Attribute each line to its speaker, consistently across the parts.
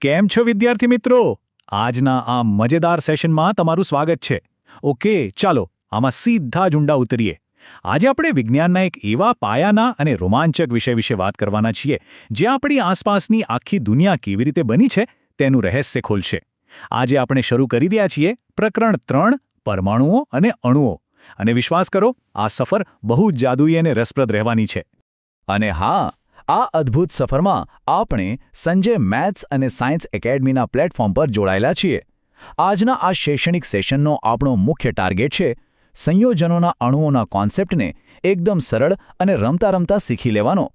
Speaker 1: કેમ છો વિદ્યાર્થી મિત્રો? આજના આ મજેદાર સેશનમાં તમારું સ્વાગત છે. ઓકે, ચાલો આમાં સીધા જ ઊંડા ઉતરીએ. આજે આપણે વિજ્ઞાનના એક એવા પાયાના અને રોમાંચક વિષય વિશે વાત કરવાના છીએ, જે આપણી આસપાસની આખી દુનિયા કેવી રીતે બની છે તેનું રહસ્ય ખોલશે. આજે આપણે શરૂ કરી રહ્યા છીએ પ્રકરણ 3, પરમાણુઓ અને અણુઓ. અને વિશ્વાસ કરો, આ સફર બહુ જ જાદુઈ અને રસપ્રદ રહેવાની છે.
Speaker 2: અને હા, આ અદ્ભુત સફરમાં આપણે સંજય મેથ્સ અને સાયન્સ એકેડમીના પ્લેટફોર્મ પર જોડાયેલા છીએ. આજના આ શૈક્ષણિક સેશનનો આપણો મુખ્ય ટાર્ગેટ છે સંયોજનોના અણુઓના કોન્સેપ્ટને એકદમ સરળ અને રમતા રમતા શીખી લેવાનો.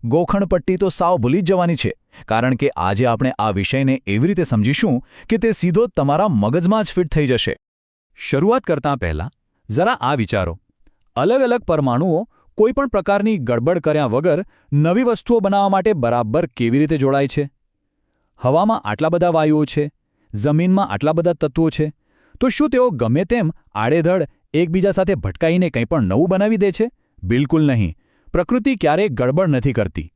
Speaker 2: ગોખણપટ્ટી તો સાવ ભૂલી જ જવાની છે, કારણ કે આજે આપણે આ વિષયને એવી રીતે સમજીશું કે તે સીધો તમારા મગજમાં જ ફિટ થઈ જશે.
Speaker 1: શરૂઆત કરતાં પહેલાં જરા આ વિચારો. અલગ અલગ પરમાણુઓ કોઈપણ પ્રકારની ગડબડ કર્યા વગર નવી વસ્તુઓ બનાવવા માટે બરાબર કેવી રીતે જોડાય છે? હવામાં આટલા બધા વાયુઓ છે, જમીનમાં આટલા બધા તત્વો છે, તો શું તેઓ ગમે તેમ આડેધડ એકબીજા સાથે ભટકાઈને કંઈ પણ નવું બનાવી દે છે? બિલકુલ નહીં. પ્રકૃતિ ક્યારેય ગડબડ નથી કરતી.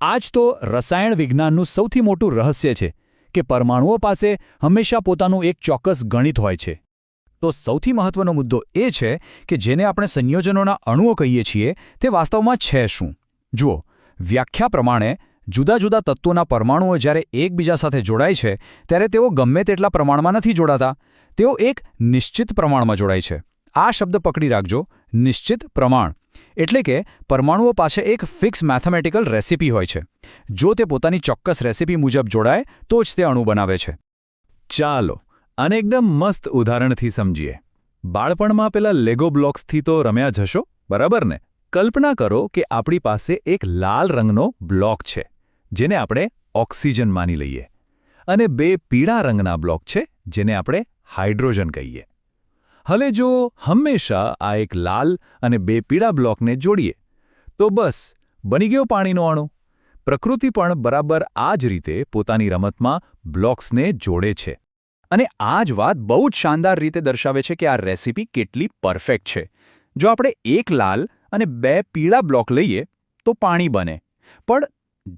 Speaker 1: આ જ તો રસાયણ વિજ્ઞાનનું સૌથી મોટું રહસ્ય છે કે પરમાણુઓ પાસે હંમેશા પોતાનું એક ચોક્કસ ગણિત હોય છે. તો સૌથી મહત્વનો મુદ્દો એ છે કે જેને આપણે સંયોજનોના અણુઓ કહીએ છીએ તે વાસ્તવમાં છે શું? જુઓ, વ્યાખ્યા પ્રમાણે જુદા જુદા તત્વોના પરમાણુઓ જ્યારે એકબીજા સાથે જોડાય છે ત્યારે તેઓ ગમે તેટલા પ્રમાણમાં નથી જોડાતા. તેઓ એક નિશ્ચિત પ્રમાણમાં જોડાય છે. આ શબ્દ પકડી રાખજો, નિશ્ચિત પ્રમાણ. એટલે કે પરમાણુઓ પાસે એક ફિક્સ મેથેમેટિકલ રેસિપી હોય છે. જો તે પોતાની ચોક્કસ રેસિપી મુજબ જોડાય તો જ તે અણુ બનાવે છે. ચાલો આને એકદમ મસ્ત ઉદાહરણથી સમજીએ. બાળપણમાં પેલા લેગો બ્લોક્સથી તો રમ્યા જ હશો, બરાબર ને? કલ્પના કરો કે આપણી પાસે એક લાલ રંગનો બ્લોક છે, જેને આપણે ઓક્સિજન માની લઈએ, અને 2 પીળા રંગના બ્લોક છે, જેને આપણે હાઇડ્રોજન કહીએ. હવે જો હંમેશા આ એક લાલ અને 2 પીળા બ્લોકને જોડીએ તો બસ બની ગયો પાણીનો અણુ. પ્રકૃતિ પણ બરાબર આ જ રીતે પોતાની રમતમાં બ્લોક્સને જોડે છે. અને આ જ વાત બહુ જ શાનદાર રીતે દર્શાવે છે કે આ રેસિપી કેટલી પરફેક્ટ છે. જો આપણે એક લાલ અને 2 પીળા બ્લોક લઈએ તો પાણી બને. પણ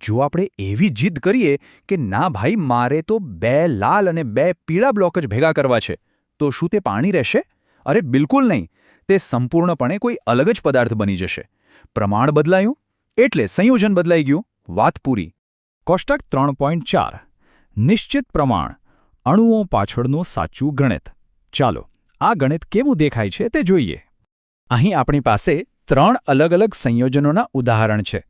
Speaker 1: જો આપણે એવી જીદ કરીએ કે ના ભાઈ, મારે તો 2 લાલ અને 2 પીળા બ્લોક જ ભેગા કરવા છે, તો શું તે પાણી રહેશે? અરે બિલકુલ નહીં. તે સંપૂર્ણપણે કોઈ અલગ જ પદાર્થ બની જશે. પ્રમાણ બદલાયું એટલે સંયોજન બદલાઈ ગયું. વાત પૂરી. કોષ્ટક 3.4 નિશ્ચિત પ્રમાણ, અણુઓ પાછળનું સાચું ગણિત. ચાલો આ ગણિત કેવું દેખાય છે તે જોઈએ. અહીં આપણી પાસે 3 અલગ અલગ સંયોજનોના ઉદાહરણ છે.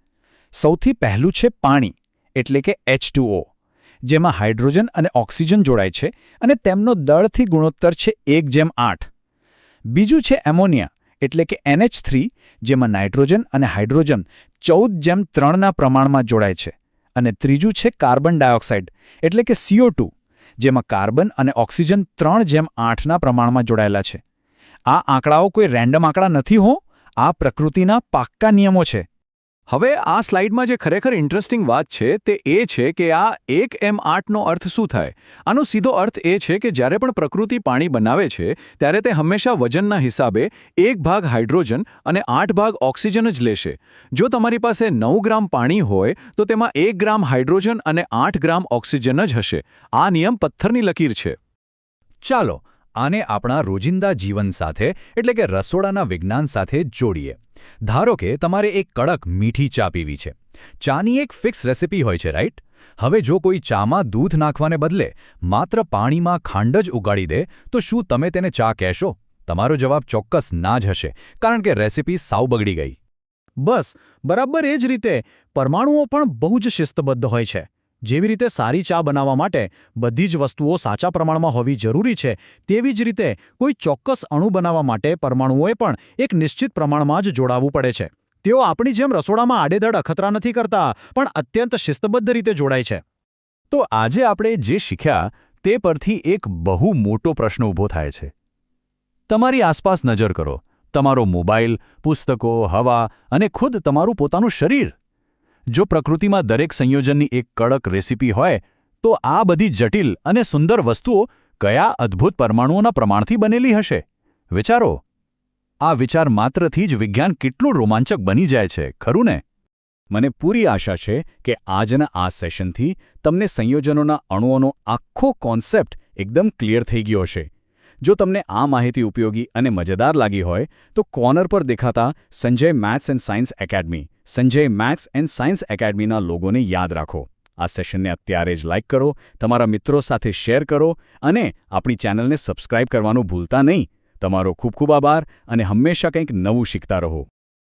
Speaker 1: સૌથી પહેલું છે પાણી, એટલે કે H2O, જેમાં હાઇડ્રોજન અને ઓક્સિજન જોડાય છે અને તેમનો દળથી ગુણોત્તર છે 1:8. બીજું છે એમોનિયા, એટલે કે NH3, જેમાં નાઇટ્રોજન અને હાઇડ્રોજન 14:3ના પ્રમાણમાં જોડાય છે. અને ત્રીજું છે કાર્બન ડાયોક્સાઇડ, એટલે કે CO2, જેમાં કાર્બન અને ઓક્સિજન 3:8ના પ્રમાણમાં જોડાયેલા છે. આ આંકડાઓ કોઈ રેન્ડમ આંકડા નથી હો, આ પ્રકૃતિના પાક્કા નિયમો છે. હવે આ સ્લાઇડમાં જે ખરેખર ઇન્ટરેસ્ટિંગ વાત છે તે એ છે કે આ 1m8નો અર્થ શું થાય. આનો સીધો અર્થ એ છે કે જ્યારે પણ પ્રકૃતિ પાણી બનાવે છે ત્યારે તે હંમેશા વજનના હિસાબે 1 ભાગ હાઇડ્રોજન અને 8 ભાગ ઓક્સિજન જ લેશે. જો તમારી પાસે 9 ગ્રામ પાણી હોય તો તેમાં 1 ગ્રામ હાઇડ્રોજન અને 8 ગ્રામ ઓક્સિજન જ હશે. આ નિયમ પથ્થરની લકીર છે. ચાલો આને આપણા રોજિંદા જીવન સાથે, એટલે કે રસોડાના વિજ્ઞાન સાથે જોડીએ. ધારો કે તમારે એક કડક મીઠી ચા પીવી છે. ચાની એક ફિક્સ રેસિપી હોય છે, રાઈટ? હવે જો કોઈ ચામાં દૂધ નાખવાને બદલે માત્ર પાણીમાં ખાંડ જ ઉગાડી દે તો શું તમે તેને ચા કહેશો? તમારો જવાબ ચોક્કસ ના જ હશે, કારણ કે રેસિપી સાવ બગડી ગઈ. બસ બરાબર એ જ રીતે પરમાણુઓ પણ બહુ જ શિસ્તબદ્ધ હોય છે. જેવી રીતે સારી ચા બનાવવા માટે બધી જ વસ્તુઓ સાચા પ્રમાણમાં હોવી જરૂરી છે, તેવી જ રીતે કોઈ ચોક્કસ અણુ બનાવવા માટે પરમાણુઓએ પણ એક નિશ્ચિત પ્રમાણમાં જ જોડાવવું પડે છે. તેઓ આપણી જેમ રસોડામાં આડેધડ અખતરા નથી કરતા, પણ અત્યંત શિસ્તબદ્ધ રીતે જોડાય છે. તો આજે આપણે જે શીખ્યા તે પરથી એક બહુ મોટો પ્રશ્ન ઊભો થાય છે. તમારી આસપાસ નજર કરો. તમારો મોબાઈલ, પુસ્તકો, હવા અને ખુદ તમારું પોતાનું શરીર. જો પ્રકૃતિમાં દરેક સંયોજનની એક કડક રેસિપી હોય તો આ બધી જટિલ અને સુંદર વસ્તુઓ કયા અદ્ભુત પરમાણુઓના પ્રમાણથી બનેલી હશે? વિચારો. આ વિચાર માત્રથી જ વિજ્ઞાન કેટલું રોમાંચક બની જાય છે, ખરું ને? મને પૂરી આશા છે કે આજના આ સેશનથી તમને સંયોજનોના અણુઓનો આખો કોન્સેપ્ટ એકદમ ક્લિયર થઈ ગયો હશે. જો તમને આ માહિતી ઉપયોગી અને મજેદાર લાગી હોય તો કોર્નર પર દેખાતા Sanjay maths and science academy Sanjay maths and science એકેડમીના લોગોને યાદ રાખો. આ સેશનને અત્યારે જ લાઇક કરો, તમારા મિત્રો સાથે શેર કરો અને આપણી ચેનલને સબસ્ક્રાઇબ કરવાનું ભૂલતા નહીં. તમારો ખૂબ ખૂબ આભાર અને હંમેશા કંઈક નવું શીખતા રહો.